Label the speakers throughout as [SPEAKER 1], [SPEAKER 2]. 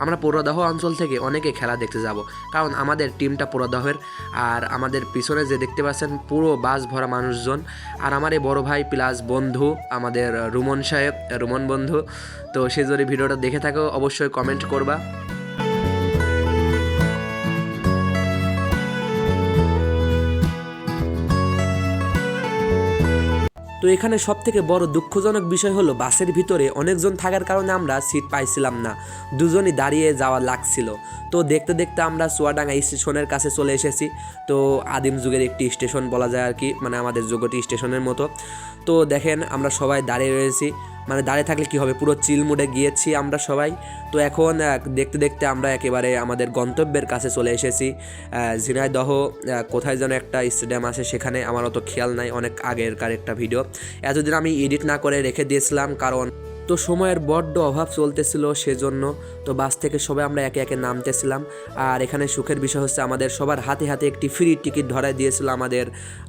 [SPEAKER 1] আমরা পুরোদহ অঞ্চল থেকে অনেকে খেলা দেখতে যাব, কারণ আমাদের টিমটা পুরোদহের। আর আমাদের পিছনে যে দেখতে পাচ্ছেন পুরো বাস ভরা মানুষজন, আর আমার এই বড় ভাই প্লাস বন্ধু আমাদের রুমন সাহেব, রুমন বন্ধু। তো সে যদি ভিডিওটা দেখে থাকো অবশ্যই কমেন্ট করবা। তো এখানে সবথেকে বড় দুঃখজনক বিষয় হলো বাসের ভিতরে অনেকজন থাকার কারণে আমরা সিট পাইছিলাম না, দুজনই দাঁড়িয়ে যাওয়া লাগছিল। তো দেখতে দেখতে আমরা চুয়াডাঙ্গা স্টেশনের কাছে চলে এসেছি। তো আদিম যুগের একটি স্টেশন বলা যায় আর কি, মানে আমাদের যোগটি স্টেশনের মতো। তো দেখেন আমরা সবাই দাঁড়িয়ে রয়েছি, মানে দাঁড়িয়ে থাকলে কি হবে, পুরো চিল মুডে গিয়েছি আমরা সবাই। তো এখন দেখতে দেখতে আমরা একেবারে আমাদের গন্তব্যের কাছে চলে এসেছি। ঝিনাইদহ কোথায় যেন একটা স্টেডিয়াম আছে, সেখানে আমার অত খেয়াল নাই, অনেক আগেরকার একটা ভিডিও, এতদিন আমি এডিট না করে রেখে দিয়েছিলাম, কারণ তো সময়ের বড্ড অভাব চলতেছিল সেজন্য। তো বাস থেকে সবাই আমরা একে একে নামতেছিলাম। আর এখানে সুখের বিষয় হচ্ছে আমাদের সবার হাতে হাতে একটি ফ্রি টিকিট ধরায় দিয়েছিল আমাদের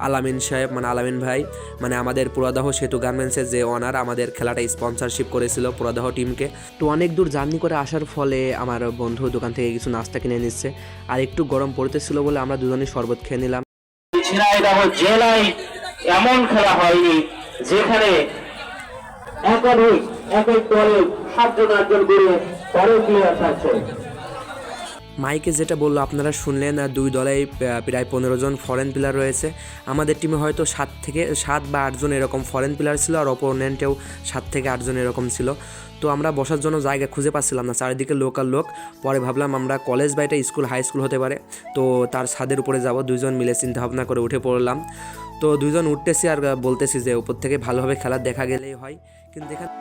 [SPEAKER 1] আলামিন সাহেব, মানে আলামিন ভাই, মানে আমাদের পুরাদহ সেতু গার্মেন্টসের যে ওনার, আমাদের খেলাটা স্পন্সরশিপ করেছিল পুরাদহ টিমকে। তো অনেক দূর জার্নি করে আসার ফলে আমার বন্ধু দোকান থেকে কিছু নাস্তা কিনে নিচ্ছে, আর একটু গরম পড়তেছিল বলে আমরা দুজনেই শরবত খেয়ে নিলাম।
[SPEAKER 2] ঝিনাইদহ জেলায় এমন খেলা হয়নি যেখানে একাধিক এক দলে 7জন 8জন করে পরে প্লেয়ার থাকছে।
[SPEAKER 1] মাইকে যেটা বললো আপনারা শুনলেন, দুই দলেই প্রায় 15 জন ফরেন প্লেয়ার রয়েছে। আমাদের টিমে হয়তো 7 বা 8 জন এরকম ফরেন প্লেয়ার ছিল, আর অপোনেন্টেও 7 থেকে 8 জন এরকম ছিল। তো আমরা বসার জন্য জায়গা খুঁজে পাচ্ছিলাম না, চারিদিকে লোকাল লোক। পরে ভাবলাম আমরা কলেজ বা এটা স্কুল, হাই স্কুল হতে পারে, তো তার ছাদের উপরে যাব। দুইজন মিলে চিন্তা ভাবনা করে উঠে পড়লাম। তো দুইজন উঠতেছি আর বলতেছি যে উপর থেকে ভালোভাবে খেলা দেখা গেলেই হয়, কিন্তু এখানে